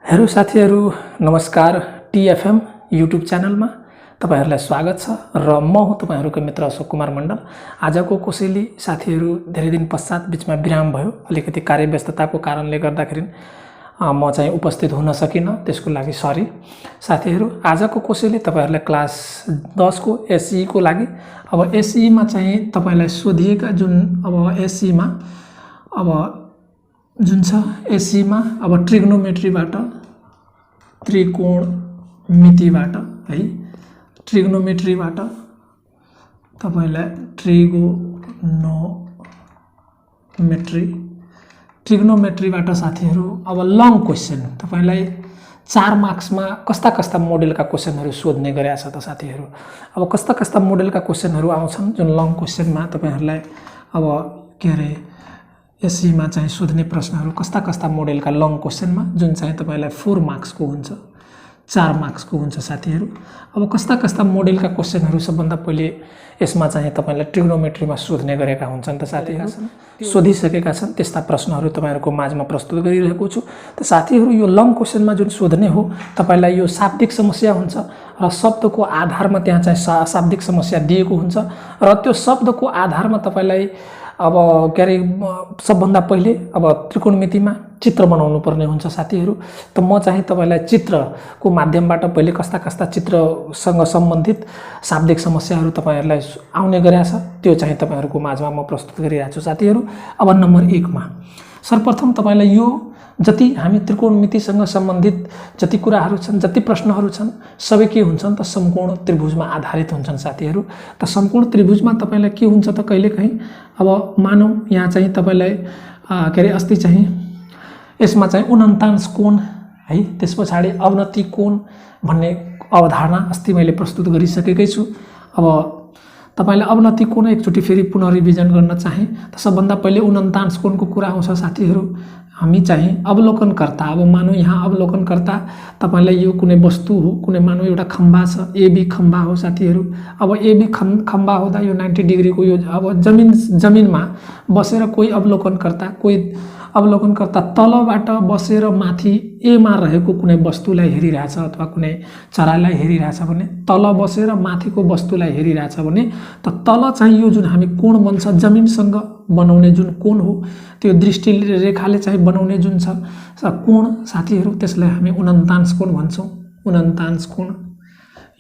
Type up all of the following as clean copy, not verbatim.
Hello साथीहरू, नमस्कार। TFM YouTube च्यानलमा तपाईहरुलाई स्वागत छ र म हुँ तपाईहरुको मित्र अशोक कुमार मण्डल। आजको कोसेली साथीहरू धेरै दिन पश्चात बीचमा विराम भयो, अलिकति कार्यव्यस्तताको कारणले गर्दाखेरि म चाहिँ उपस्थित हुन सकिन, त्यसको लागि सरी। साथीहरू, आजको कोसेली तपाईहरुलाई क्लास 10 को एसई को लागि अब एसई मा चाहिँ तपाईलाई सोधिएका जुन अब एसई मा अब जुन छ एसई मा अब ट्रिग्नोमेट्रीबाट त्रिकोणमितिबाट है ट्रिग्नोमेट्रीबाट तपाईलाई ट्रिग्नोमेट्रीबाट साथीहरू अब लङ क्वेशन तपाईलाई 4 मार्क्समा कस्ता कस्ता मोडेलका क्वेशनहरु सोध्ने गरेका छ त साथीहरू। अब कस्ता कस्ता मोडेलका क्वेशनहरु आउँछन् जुन लङ क्वेशनमा तपाईहरुलाई अब के रे एसई मा चाहिँ सोध्ने प्रश्नहरु कस्ता कस्ता मोडेलका लङ क्वेशनमा जुन चाहिँ तपाईलाई 4 मार्क्स को हुन्छ, 4 मार्क्स को हुन्छ साथीहरू। अब कस्ता कस्ता मोडेलका क्वेशनहरु सबभन्दा पहिले यसमा चाहिँ तपाईलाई ट्रिग्नोमेट्रीमा सोध्ने गरेका हुन्छन् त साथीहरू, सोधिसकेका छन्। त्यस्ता प्रश्नहरु तपाईहरुको माझमा प्रस्तुत गरिरहेको छु। त साथीहरू, यो लङ क्वेशनमा जुन सोध्ने हो तपाईलाई यो शाब्दिक समस्या हुन्छ र शब्दको आधारमा त्यहाँ चाहिँ शाब्दिक समस्या दिएको हुन्छ र त्यो शब्दको आधारमा तपाईलाई अब के रे सबभन्दा पहिले अब त्रिकोणमितिमा चित्र बनाउनु पर्ने हुन्छ साथीहरू। त म चाहिँ तपाईलाई चित्रको माध्यमबाट पहिले कस्ता कस्ता चित्रसँग सम्बन्धित शाब्दिक समस्याहरू तपाईहरुलाई आउने गरेको छ त्यो चाहिँ तपाईहरुको माझमा म प्रस्तुत गरिरहेको छु साथीहरू। अब नम्बर 1 मा सर्वप्रथम तपाईलाई यो जति हामी त्रिकोणमितिसँग सम्बन्धित जति कुराहरू छन्, जति प्रश्नहरू छन्, सबै के हुन्छन् त समकोण त्रिभुजमा आधारित हुन्छन् साथीहरू। त समकोण त्रिभुजमा तपाईलाई के हुन्छ त कहिलेकाहीँ अब मानौ यहाँ चाहिँ तपाईलाई के रे अस्ति चाहिँ यसमा चाहिँ 49 कोण है, त्यसपछि अवनति कोण भन्ने अवधारणा अस्ति मैले प्रस्तुत गरिसकेकै छु। अब तपाईलाई अवनति कोण एकचोटी फेरि पुनः रिभिजन गर्न चाहे त सबभन्दा पहिले 49 कोणको कुरा आउँछ साथीहरू। हामी चाहिँ अवलोकनकर्ता, अब मानौ यहाँ अवलोकनकर्ता तपाईलाई यो कुनै वस्तु हो, कुनै मानौ एउटा खम्बा छ, एबी खम्बा हो साथीहरू। अब एबी खम्बा हुँदा यो 90 डिग्रीको यो अब जमिनमा बसेर कोही अवलोकनकर्ता तलबाट बसेर माथि ए मा रहेको कुनै वस्तुलाई हेरिरहेछ अथवा कुनै चरालाई हेरिरहेछ भने, तल बसेर माथिको वस्तुलाई हेरिरहेछ भने त तल चाहिँ यो जुन हामी कोण बन्छ जमिनसँग बनाउने जुन कोण हो त्यो दृष्टि रेखाले चाहिँ बनाउने जुन छ कोण साथीहरू, त्यसलाई हामी 49 कोण भन्छौं। 49 कोण,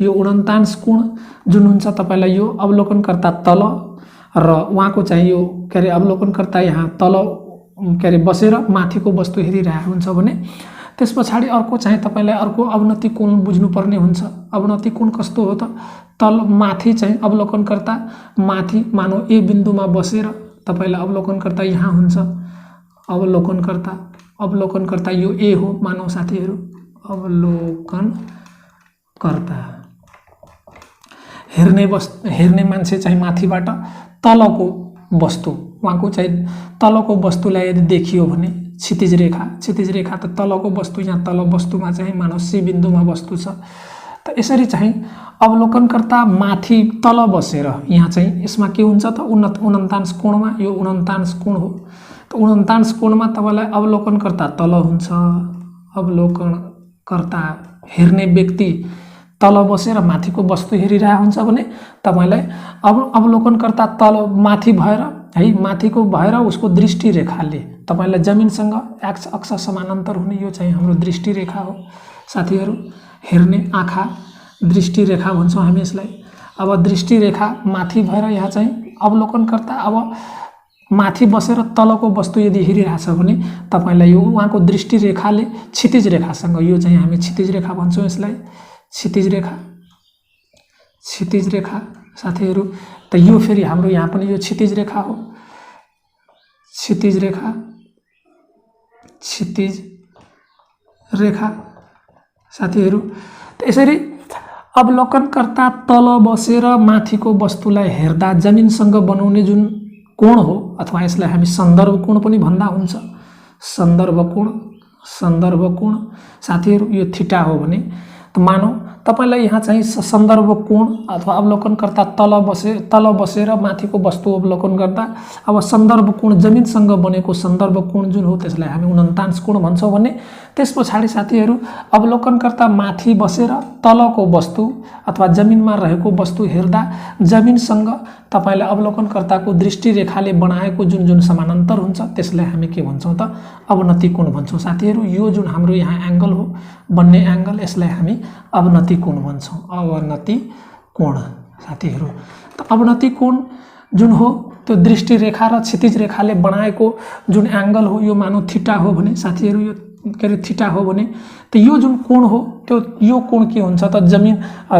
यो 49 कोण जुन हुन्छ तपाईलाई यो अवलोकनकर्ता तल र उहाँको चाहिँ यो के रे अवलोकनकर्ता यहाँ तल के रे बसेर माथिको वस्तु हेरिरहेको हुन्छ भने त्यसपछि अर्को चाहिँ तपाईलाई अर्को अवनति कोण बुझ्नुपर्ने हुन्छ। अवनति कोण कस्तो हो त तल माथि चाहिँ अवलोकनकर्ता माथि मानौ ए बिन्दुमा बसेर तपाईलाई अवलोकनकर्ता यहाँ हुन्छ, अवलोकनकर्ता यो ए हो मानौ साथीहरू, अवलोकनकर्ता हेर्ने मान्छे चाहिँ माथिबाट तलको वस्तु, उहाँको चाहिँ तलको वस्तुलाई यदि देखियो भने क्षितिज रेखा त तलको वस्तु, यहाँ तल वस्तुमा चाहिँ मानौ सी बिन्दुमा वस्तु छ। त यसरी चाहिँ अवलोकनकर्ता माथि तल बसेर यहाँ चाहिँ यसमा के हुन्छ त 49 कोणमा यो 49 कोण हो। त 49 कोणमा तपाईलाई अवलोकनकर्ता तल हुन्छ, अवलोकनकर्ता हेर्ने व्यक्ति तल बसेर माथिको वस्तु हेरिरहेको हुन्छ भने तपाईलाई अवलोकनकर्ता तल माथि भएर है माथिको भएर उसको दृष्टि रेखाले तपाईलाई जमिनसँग एक्स अक्ष समानान्तर हुने यो चाहिँ हाम्रो दृष्टि रेखा हो साथीहरू। हेर्ने आँखा दृष्टि रेखा भन्छौं हामी यसलाई। अब दृष्टि रेखा माथि भएर यहाँ चाहिँ अवलोकनकर्ता अब माथि बसेर तलको वस्तु यदि हेरिरहेछ भने तपाईलाई यो उहाँको दृष्टि रेखाले क्षितिज रेखासँग, यो चाहिँ हामी क्षितिज रेखा भन्छौं यसलाई, क्षितिज रेखा साथीहरू। त यो फेरि हाम्रो यहाँ पनि यो क्षितिज रेखा हो, क्षितिज रेखा साथीहरू। त यसरी अवलोकनकर्ता तल बसेर माथिको वस्तुलाई हेर्दा जमिनसँग बनाउने जुन कोण हो अथवा यसलाई हामी सन्दर्भ कोण पनि भन्दा हुन्छ, सन्दर्भ कोण साथीहरू। यो थीटा हो भने त मानौ तपाईलाई यहाँ चाहिँ सन्दर्भ कोण अथवा अवलोकनकर्ता तल बसेर माथिको वस्तु अवलोकन गर्दा अब सन्दर्भ कोण जमिनसँग बनेको सन्दर्भ कोण जुन हो त्यसलाई हामी 49 कोण भन्छौँ भने त्यसपछि साथीहरू अवलोकनकर्ता माथि बसेर तलको वस्तु अथवा जमिनमा रहेको वस्तु हेर्दा जमिनसँग तपाईलाई अवलोकनकर्ताको दृष्टिरेखाले बनाएको जुन जुन समानान्तर हुन्छ त्यसलाई हामी के भन्छौँ त अवनति कोण भन्छौँ साथीहरू। यो जुन हाम्रो यहाँ एंगल हो बन्ने एंगल यसलाई हामी अवनति कोण भन्छौँ। अवनति कोण साथीहरू त अवनति कोण जुन हो त्यो दृष्टिरेखा र क्षितिज रेखाले बनाएको जुन एंगल हो यो मानौ थीटा हो भने साथीहरू यो के अरे थीटा हो भने त यो जुन कोण हो त्यो यो कोण के हुन्छ त जमिन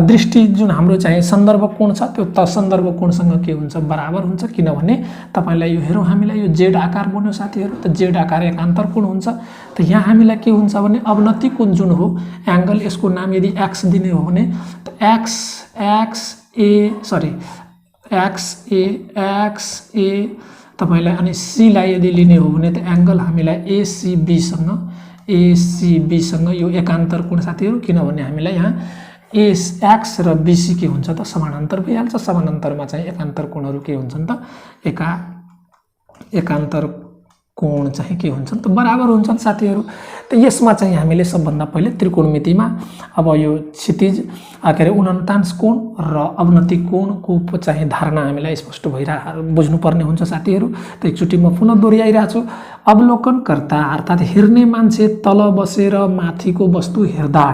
दृष्टि जुन हाम्रो चाहिँ सन्दर्भ कोण छ त्यो त सन्दर्भ कोणसँग के हुन्छ बराबर हुन्छ। किनभने तपाईलाई यो हेरौँ हामीलाई यो जेड आकार बन्यो साथीहरू त जेड आकार एकान्तर कोण हुन्छ त यहाँ हामीलाई के हुन्छ भने अवनति कोण जुन हो एंगल यसको नाम यदि एक्स दिने हो भने त एक्स ए तपाईलाई अनि सी लाई यदि लिने हो भने त एंगल हामीलाई एसीबी सँग यो एकान्तर कोण साथीहरू। किनभने हामीलाई यहाँ एक्स र बीसी के हुन्छ त समानान्तर भइहाल्छ। समानान्तरमा चाहिँ एकान्तर कोणहरू के हुन्छन् त एकान्तर कोण चाहिँ के हुन्छन् त बराबर हुन्छन् साथीहरू। त यसमा चाहिँ हामीले सबभन्दा पहिले त्रिकोणमितिमा अब यो क्षितिज के अरे 49 कोण र अवनति कोणको चाहिँ धारणा हामीलाई स्पष्ट बुझ्नुपर्ने हुन्छ साथीहरू। त एकचोटि म पुनः दोहोऱ्याइरहेको छु। अवलोकनकर्ता अर्थात् हेर्ने मान्छे तल बसेर माथिको वस्तु हेर्दा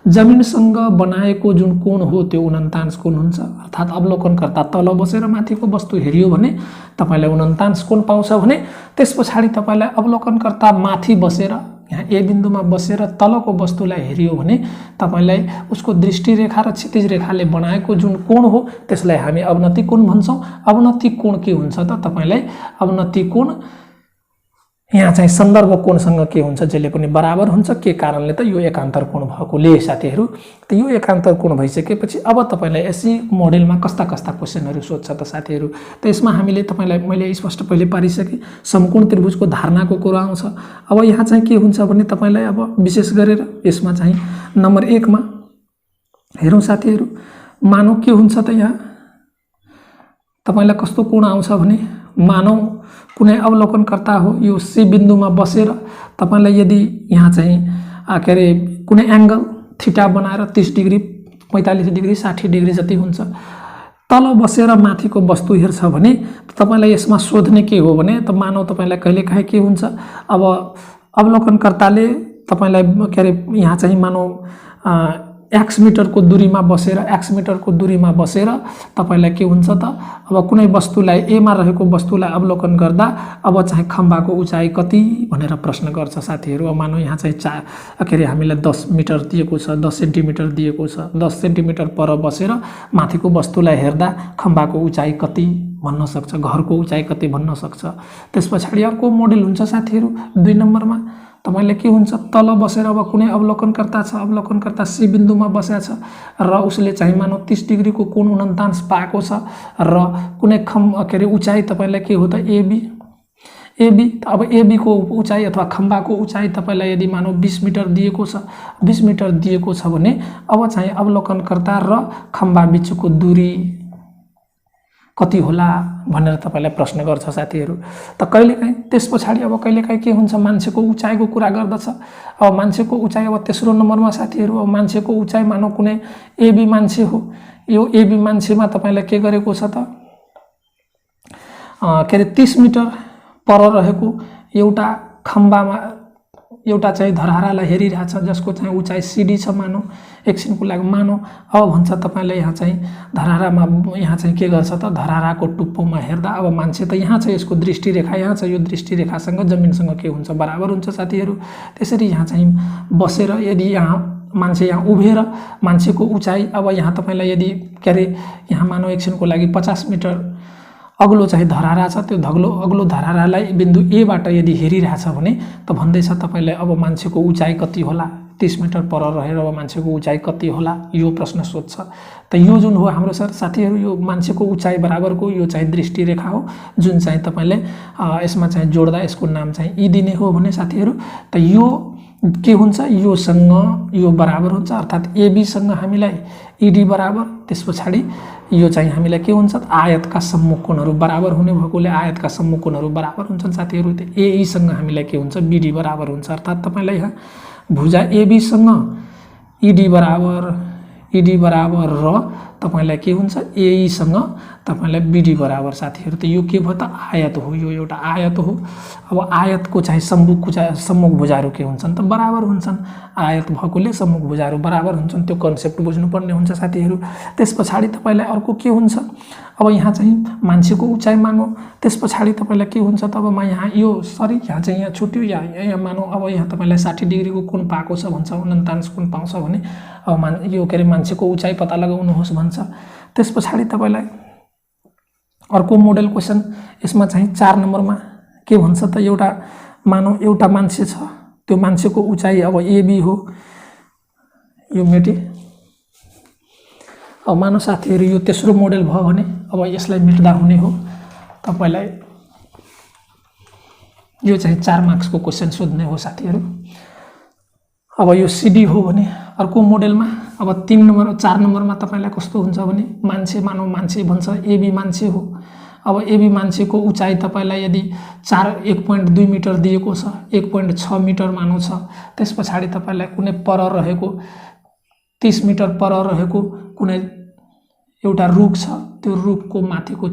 जमिनसँग बनाएको जुन कोण हो त्यो 49 कोण हुन्छ। अर्थात् अवलोकनकर्ता तल बसेर माथिको वस्तु हेरियो भने तपाईलाई 49 कोण पाउँछ भने त्यसपछि तपाईलाई अवलोकनकर्ता माथि बसेर यहाँ ए बिन्दुमा बसेर तलको वस्तुलाई हेरियो भने तपाईलाई उसको दृष्टिरेखा र क्षितिज रेखाले बनाएको जुन कोण हो त्यसलाई हामी अवनति कोण भन्छौँ। अवनति कोण के हुन्छ त तपाईलाई अवनति कोण यहाँ चाहिँ सन्दर्भ कोणसँग के हुन्छ जहिले पनि बराबर हुन्छ। के कारणले त यो एकान्तर कोण भएकोले साथीहरू। त यो एकान्तर कोण भइसकेपछि अब तपाईलाई एसई मोडेलमा कस्ता कस्ता क्वेशनहरू सोध्छ त साथीहरू। त यसमा हामीले तपाईलाई मैले स्पष्ट पहिले पारिसकेँ समकोण त्रिभुजको धारणाको कुरा आउँछ। अब यहाँ चाहिँ के हुन्छ भने तपाईलाई अब विशेष गरेर यसमा चाहिँ नम्बर 1 मा हेरौँ साथीहरू। मानौ के हुन्छ त यहाँ तपाईलाई कस्तो कोण आउँछ भने मानौ कुनै अवलोकनकर्ता हो यो सी बिन्दुमा बसेर तपाईलाई यदि यहाँ चाहिँ के अरे कुनै एंगल थीटा बनाएर 30 डिग्री 45 डिग्री 60 डिग्री जति हुन्छ तल बसेर माथिको वस्तु हेर्छ भने तपाईलाई यसमा सोध्ने के हो भने त मानौ तपाईलाई कहिलेकाहीँ के हुन्छ अब अवलोकनकर्ताले तपाईलाई के अरे यहाँ चाहिँ मानौ x मिटरको दूरीमा बसेर तपाईलाई के हुन्छ त अब कुनै वस्तुलाई ए मा रहेको वस्तुलाई अवलोकन गर्दा अब चाहिँ खम्बाको उचाइ कति भनेर प्रश्न गर्छ साथीहरू। अब मानौ यहाँ चाहिँ के अरे हामीलाई 10 मिटर दिएको छ 10 सेन्टिमिटर दिएको छ 10 सेन्टिमिटर पर बसेर माथिको वस्तुलाई हेर्दा खम्बाको उचाइ कति भन्न सक्छ घरको उचाइ कति भन्न सक्छ। त्यसपछि अर्को मोडेल हुन्छ साथीहरू 2 नम्बरमा तपाईले के हुन्छ तल बसेर अब कुनै अवलोकनकर्ता सी बिन्दुमा बसेको छ र उसले चाहिँ मानौ 30 डिग्रीको कोण 49 पाएको छ र कुनै के अरे उचाइ तपाईलाई के हो त एबी अब एबी को उचाइ अथवा खम्बाको उचाइ तपाईलाई यदि मानौ 20 मिटर दिएको छ भने अब चाहिँ अवलोकनकर्ता र खम्बा बीचको दूरी कति होला भनेर तपाईलाई प्रश्न गर्छ साथीहरू। त कहिलेकाहीँ त्यसपछि अब कहिलेकाहीँ के हुन्छ मान्छेको उचाइको कुरा गर्दछ। अब मान्छेको उचाइ अब तेस्रो नम्बरमा साथीहरू अब मान्छेको उचाइ मानौ कुनै एबी मान्छे हो यो एबी मान्छेमा तपाईलाई के गरेको छ त के अरे 30 मिटर पर रहेको एउटा खम्बामा एउटा चाहिँ धरारालाई हेरिरहेछ जसको चाहिँ उचाइ सीडी छ मानौ एकछिनको लागि मानौ अब भन्छ तपाईले यहाँ चाहिँ धरारामा यहाँ चाहिँ के गर्छ त धराराको टुप्पोमा हेर्दा अब मान्छे त यहाँ छ यसको दृष्टिरेखा यहाँ छ यो दृष्टिरेखासँग जमिनसँग के हुन्छ बराबर हुन्छ साथीहरू। त्यसरी यहाँ चाहिँ बसेर यदि यहाँ मान्छे यहाँ उभिएर मान्छेको उचाइ अब यहाँ तपाईलाई यदि के अरे यहाँ मानौ एकछिनको लागि 50 मिटर अग्लो चाहिँ धरारा छ त्यो अग्लो धरारालाई बिन्दु ए बाट यदि हेरिरहेछ भने त भन्दैछ तपाईलाई अब मान्छेको उचाइ कति होला 30 मिटर पर रहेर अब मान्छेको उचाइ कति होला यो प्रश्न सोध्छ। त यो जुन हो हाम्रो साथीहरू यो मान्छेको उचाइ बराबरको यो चाहिँ दृष्टिरेखा हो जुन चाहिँ तपाईले यसमा चाहिँ जोड्दा यसको नाम चाहिँ ई दिने हो भने साथीहरू। त यो के हुन्छ, योसँग यो बराबर हुन्छ, अर्थात् एबीसँग हामीलाई इडी बराबर, त्यस पछाडि यो चाहिँ हामीलाई के हुन्छ, आयतका सम्मुख कोणहरू बराबर हुने भएकोले आयतका सम्मुख कोणहरू बराबर हुन्छन् साथीहरू। त्यो एईसँग हामीलाई के हुन्छ, बीडी बराबर हुन्छ, अर्थात् तपाईँलाई यहाँ भुजा एबीसँग इडी बराबर र तपाईँलाई के हुन्छ, एईसँग तपाईँलाई बीडी बराबर साथीहरू। त यो के भयो त, आयत हो, यो एउटा आयत हो। अब आयतको चाहिँ सम्मुख भुजाहरू के हुन्छन् त, बराबर हुन्छन्। आयत भएकोले सम्मुख भुजाहरू बराबर हुन्छन्, त्यो कन्सेप्ट बुझ्नुपर्ने हुन्छ साथीहरू। त्यस पछाडि तपाईँलाई अर्को के हुन्छ, अब यहाँ चाहिँ मान्छेको उचाइ मानौ, त्यस पछाडि तपाईँलाई के हुन्छ त, अब यहाँ यो यहाँ चाहिँ यहाँ छुट्यो, यहाँ मानौ अब यहाँ तपाईँलाई 60 डिग्रीको कोण पाएको छ भन्छ, 49 कोण पाउँछ भने अब यो के अरे मान्छेको उचाइ पत्ता लगाउनुहोस् भन्छ। त्यस पछाडि तपाईँलाई अर्को मोडल क्वेसन, यसमा चाहिँ 4 नम्बरमा के भन्छ त, एउटा मानौ एउटा मान्छे छ, त्यो मान्छेको उचाइ अब एबी हो, यो मेटे। अब मानव साथीहरू यो तेस्रो मोडल भयो भने अब यसलाई मेट्दा हुने हो, तपाईँलाई यो चाहिँ 4 मार्क्सको क्वेसन सोध्ने हो साथीहरू। अब यो सिडी हो भने अर्को मोडलमा अब 4 नम्बरमा तपाईँलाई कस्तो हुन्छ भने मान्छे मानौ मान्छे भन्छ, एबी मान्छे हो। अब एबी मान्छेको उचाइ तपाईँलाई यदि 1.2 मिटर दिएको छ, 1.6 मिटर मानौ छ, त्यस पछाडि तपाईँलाई कुनै पर रहेको 30 मिटर पर रहेको कुनै एउटा रुख छ, त्यो रुखको माथिको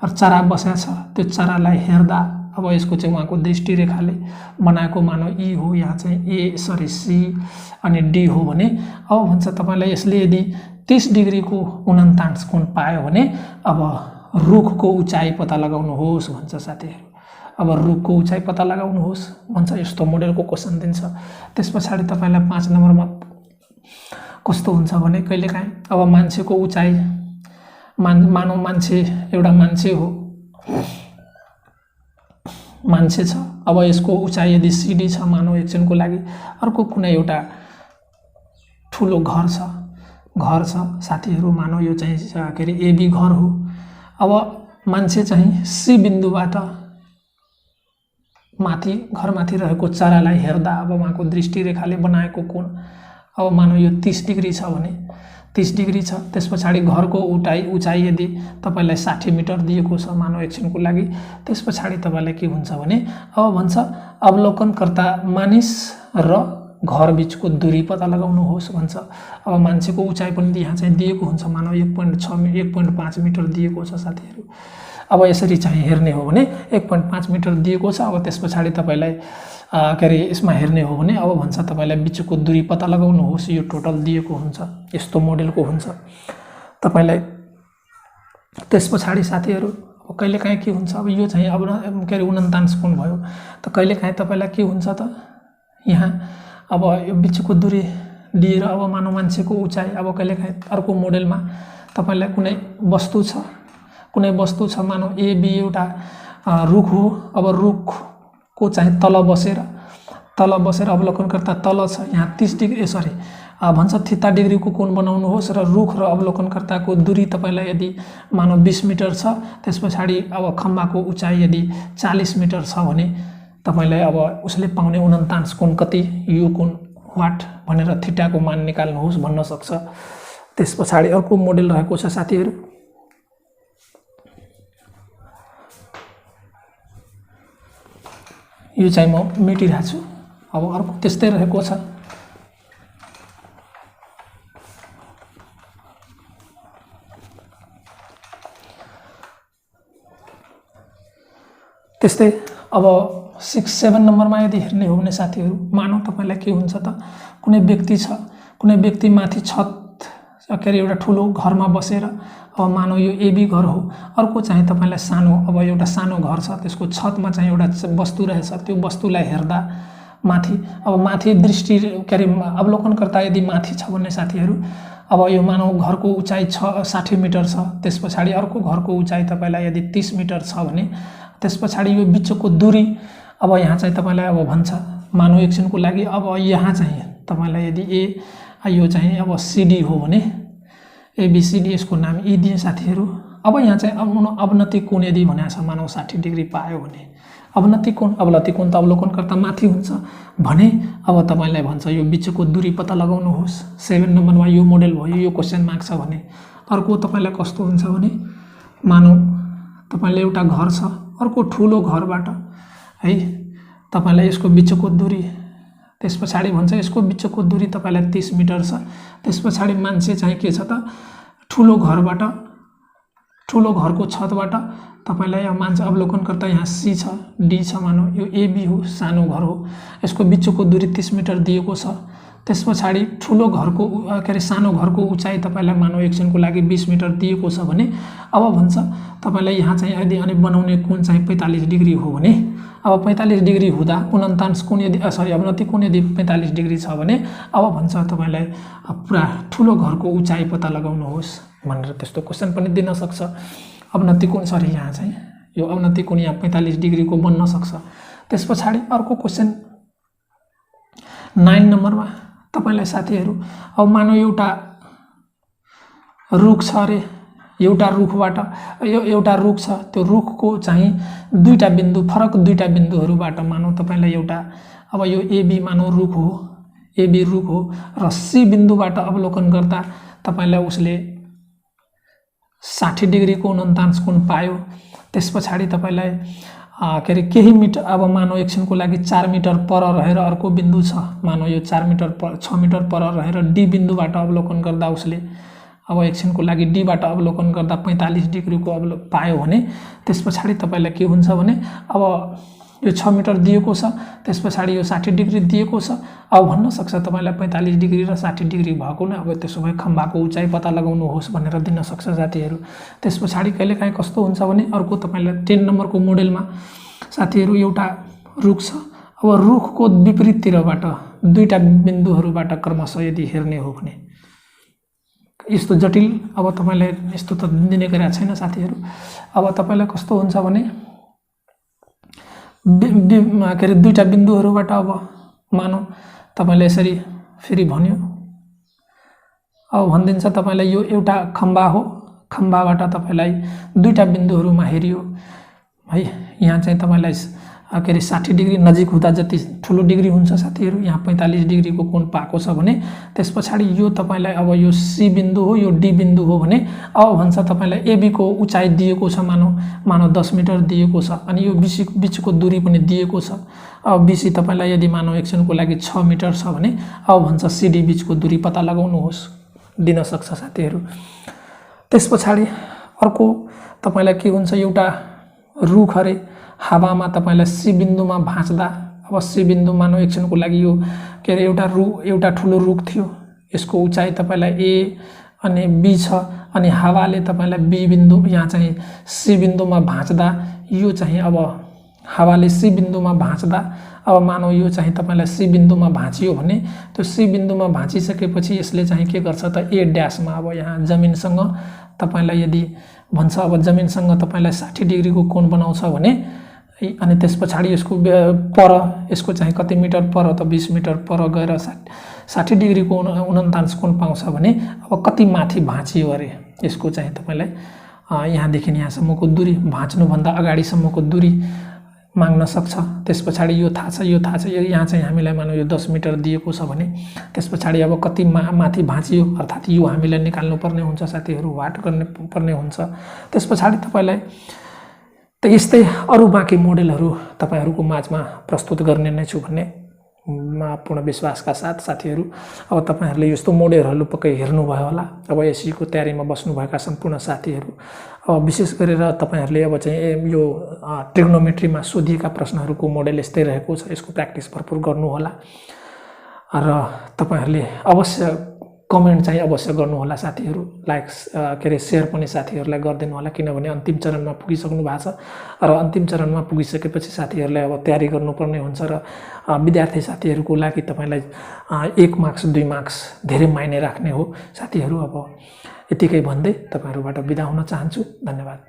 चरा बस्या छ, त्यो चरालाई हेर्दा अब यसको चाहिँ उहाँको दृष्टिरेखाले बनाएको मानौ ई हो, यहाँ चाहिँ सी अनि डी हो भने अब भन्छ तपाईँलाई यसले यदि 30 डिग्रीको 49 कोण पायो भने अब रुखको उचाइ पत्ता लगाउनुहोस् भन्छ साथीहरू। अब रुखको उचाइ पत्ता लगाउनुहोस् भन्छ, यस्तो मोडलको क्वेसन दिन्छ। त्यस पछाडि तपाईँलाई 5 नम्बरमा कस्तो हुन्छ भने कहिलेकाहीँ अब मान्छेको उचाइ मानौ मान्छे एउटा मान्छे हो, मान्छे छ, अब यसको उचाइ यदि सिडी छ मानौ एकछिनको लागि, अर्को कुनै एउटा ठुलो घर छ साथीहरू, मानौ यो चाहिँ के अरे एबी घर हो। अब मान्छे चाहिँ सी बिन्दुबाट घरमाथि रहेको चरालाई हेर्दा अब उहाँको दृष्टिरेखाले बनाएको कोण अब मानौ यो 30 डिग्री छ भने 30 डिग्री छ। त्यस पछाडि घरको उचाइ यदि तपाईँलाई 60 मिटर दिएको छ मानौ एकछिनको लागि, त्यस पछाडि तपाईँलाई के हुन्छ भने अब भन्छ अवलोकनकर्ता मानिस र घर बिचको दूरी पत्ता लगाउनुहोस् भन्छ। अब मान्छेको उचाइ पनि यहाँ चाहिँ दिएको हुन्छ, मानौ 1.5 मिटर दिएको छ साथीहरू। अब यसरी चाहिँ हेर्ने हो भने 1.5 मिटर दिएको छ। अब त्यस पछाडि तपाईँलाई के अरे यसमा हेर्ने हो भने अब भन्छ तपाईँलाई बिचको दूरी पत्ता लगाउनुहोस्, यो टोटल दिएको हुन्छ, यस्तो मोडलको हुन्छ तपाईँलाई। त्यस पछाडि साथीहरू अब कहिलेकाहीँ के हुन्छ, अब यो चाहिँ अब के अरे 49 कोण भयो, त कहिलेकाहीँ तपाईँलाई के हुन्छ त यहाँ अब यो बिचको दूरी दिएर अब मानव मान्छेको उचाइ अब कहिलेकाहीँ अर्को मोडलमा तपाईँलाई कुनै वस्तु छ मानौ एबी एउटा रुख हो। अब रुखको चाहिँ तल बसेर अवलोकनकर्ता तल छ, यहाँ 30 डिग्री भन्छ थीटा डिग्रीको कोण बनाउनुहोस् र रुख र अवलोकनकर्ताको दूरी तपाईँलाई यदि मानौ 20 मिटर छ, त्यस पछाडि अब खम्बाको उचाइ यदि 40 मिटर छ भने तपाईँलाई अब उसले पाउने 49 कोण कति, यो कोण वाट भनेर थीटाको मान निकाल्नुहोस् भन्न सक्छ। त्यस पछाडि अर्को मोडल रहेको छ साथीहरू, यो चाहिँ म मेटिरहेको छु। अब अर्को त्यस्तै रहेको छ। त्यस्तै अब 6-7 नम्बरमा यदि हेर्ने हो भने साथीहरू मानौ तपाईँलाई के हुन्छ त, कुनै व्यक्ति माथि छत के अरे एउटा ठुलो घरमा बसेर अब मानौ यो एबी घर हो, अर्को चाहिँ तपाईँलाई अब एउटा सानो घर छ, त्यसको छतमा चाहिँ एउटा वस्तु रहेछ, त्यो वस्तुलाई हेर्दा माथि दृष्टि के अरे अवलोकनकर्ता यदि माथि छ भने साथीहरू अब यो मानौ घरको उचाइ 60 मिटर छ, त्यस पछाडि अर्को घरको उचाइ तपाईँलाई यदि 30 मिटर छ भने त्यस पछाडि यो बिचको दूरी अब यहाँ चाहिँ तपाईँलाई अब भन्छ मानौ एकछिनको लागि अब यहाँ चाहिँ तपाईँलाई यदि यो चाहिँ अब सिडी हो भने एबीसीडी यसको नाम दिए साथीहरू। अब यहाँ चाहिँ अवनति कोण यदि भनेको छ मानौ 60 डिग्री पायो भने अवनति कोण त अवलोकनकर्ता माथि हुन्छ भने अब तपाईलाई भन्छ यो बीचको दूरी पत्ता लगाउनुहोस्। 7 नम्बरमा यो मोडेल भयो, यो क्वेशन मार्क छ भने। अर्को तपाईलाई कस्तो हुन्छ भने मानौ तपाईले एउटा घर छ, अर्को ठूलो घरबाट है तपाईलाई यसको बीचको दूरी, त्यसपछि भन्छ यसको बीचको दूरी तपाईलाई 30 मिटर छ। त्यसपछि मान्छे चाहिँ के छ त ठूलो घरबाट, ठूलो घरको छतबाट तपाईलाई यहाँ मान्छे अवलोकनकर्ता यहाँ सी छ, डी छ, मानौ यो एबी हो, सानो घर हो, यसको बीचको दूरी 30 मिटर दिएको छ। त्यसपछि ठूलो घरको सानो घरको उचाइ तपाईलाई मानौ एकछिनको लागि 20 मिटर दिएको छ भने अब भन्छ तपाईलाई यहाँ चाहिँ यदि अनि बनाउने कोण चाहिँ 45 डिग्री हो भने अब 45 डिग्री हुँदा 49 कोण यदि अवनति कोण यदि 45 डिग्री छ भने अब भन्छ तपाईलाई पुरा ठूलो घरको उचाइ पत्ता लगाउनुहोस् भनेर त्यस्तो क्वेशन पनि दिन सक्छ। अवनति कोण यहाँ चाहिँ यो अवनति कोण यहाँ 45 डिग्री को बन्न सक्छ। त्यसपछि अर्को क्वेशन 9 नम्बरमा तपाईलाई साथीहरु अब मानौ एउटा रुख छ रे, एउटा रुखबाट एउटा रुख छ, त्यो रुखको चाहिँ दुईटा बिन्दु फरक दुईटा बिन्दुहरुबाट मानौ तपाईलाई एउटा अब यो एबी मानौ रुख हो, एबी रुख हो र सी बिन्दुबाट अवलोकन गर्दा तपाईलाई उसले 60 डिग्री को 49 कोण पायो। त्यसपछि तपाईलाई केही मिटर अब मानौ एकछिनको लागि 4 मिटर पर रहेर अर्को बिन्दु छ, मानौ यो 4 मिटर 6 मिटर पर रहेर डी बिन्दुबाट अवलोकन गर्दा उसले अब एकछिनको लागि डी बाट अवलोकन गर्दा 45 डिग्री को पायो भने त्यसपछि तपाईलाई के हुन्छ भने अब यो 6 मिटर दिएको छ, त्यसपछि यो 60 डिग्री दिएको छ। अब भन्न सक्छ तपाईलाई 45 डिग्री र 60 डिग्री भएको नै अब त्यसो भए खम्बाको उचाइ पत्ता लगाउनुहोस् भनेर दिन सक्छ साथीहरु। त्यसपछि कहिलेकाहीँ कस्तो हुन्छ भने अर्को तपाईलाई 10 नम्बरको मोडेलमा साथीहरु एउटा रुख छ, अब रुखको विपरीततिरबाट दुईटा बिन्दुहरुबाट क्रमशः यदि हेर्ने हो भने यस्तो जटिल अब तपाईलाई यस्तो त दिने गरेको छैन साथीहरु। अब तपाईलाई कस्तो हुन्छ भने दुईटा बिन्दुहरुबाट अब मानौ तपाईले यसरी फेरि भन्यो, अब भनिदिन्छ तपाईलाई यो एउटा खम्बा हो, खम्बाबाट तपाईलाई दुईटा बिन्दुहरुमा हेरियो है, यहाँ चाहिँ तपाईलाई 60 डिग्री नजिक हुँदा जति ठुलो डिग्री हुन्छ साथीहरु यहाँ 45 डिग्री को कोण पाएको छ भने त्यसपछि यो तपाईलाई अब यो सी बिन्दु हो, यो डी बिन्दु हो भने अब भन्छ तपाईलाई एबी को उचाइ दिएको छ, मानौ 10 मिटर दिएको छ अनि यो बीचको दूरी पनि दिएको छ। अब बीसी तपाईलाई यदि मानौ एकछिनको लागि 6 मिटर छ भने अब भन्छ सीडी बीचको दूरी पत्ता लगाउनुहोस् दिन सक्छ साथीहरु। त्यसपछि अर्को तपाईलाई के हुन्छ एउटा रुख हरे हावामा तपाईलाई सी बिन्दुमा भाँच्दा अब सी बिन्दु मानौ एकछिनको लागि यो के रे एउटा ठुलो रुख थियो, यसको उचाइ तपाईलाई ए अनि बी छ अनि हावाले तपाईलाई बी बिन्दु यहाँ चाहिँ सी बिन्दुमा भाँच्दा यो चाहिँ अब हावाले सी बिन्दुमा भाँच्दा अब मानौ यो चाहिँ तपाईलाई सी बिन्दुमा भाँचियो भने त्यो सी बिन्दुमा भाँचिसकेपछि यसले चाहिँ के गर्छ त ए ड्याशमा अब यहाँ जमिनसँग तपाईलाई यदि भन्छ अब जमिनसँग तपाईलाई 60 डिग्री को कोण बनाउँछ भने अनि त्यसपछि यसको पर यसको चाहिँ कति मिटर पर त 20 मिटर पर गएर 60 डिग्री को 49 कोण पाउँछ भने अब कति माथि भाँचियो अरे यसको चाहिँ तपाईलाई यहाँदेखि यहाँसम्मको दूरी भाँच्नु भन्दा अगाडिसम्मको दूरी माग्न सक्छ। त्यसपछि यो थाहा छ यहाँ चाहिँ हामीलाई मानौ यो 10 मिटर दिएको छ भने त्यसपछि अब कति माथि भाँचियो अर्थात यो हामीलाई निकाल्नु पर्ने हुन्छ साथीहरु, वाट गर्ने पर्ने हुन्छ। त्यसपछि तपाईलाई त यस्तै अरु बाँकी मोडेलहरु तपाईहरुको माझमा प्रस्तुत गर्ने नै छु भन्ने पूर्ण विश्वासका साथ साथीहरु अब तपाईहरुले यस्तो मोडेलहरु पक्कै हेर्नु भयो होला। अब एसईको तयारीमा बस्नु भएका सम्पूर्ण साथीहरु अब विशेष गरेर तपाईहरुले अब चाहिँ यो ट्रिग्नोमेट्रीमा सोधिएका प्रश्नहरुको मोडेल यस्तै रहेको छ, यसको प्र्याक्टिस भरपुर गर्नु होला र तपाईहरुले अवश्य कमेन्ट चाहिँ अवश्य गर्नु होला साथीहरु, लाइक के रे शेयर पनि साथीहरुलाई गरिदिनु होला किनभने अन्तिम चरणमा पुगिसक्नु भएको छ र अन्तिम चरणमा पुगिसकेपछि साथीहरुलाई अब तयारी गर्नुपर्ने हुन्छ र विद्यार्थी साथीहरुको लागि तपाईलाई 1 मार्क्स 2 मार्क्स धेरै मायने राख्ने हो साथीहरु। अब यतिकै भन्दै तपाईहरुबाट बिदा हुन चाहन्छु। धन्यवाद।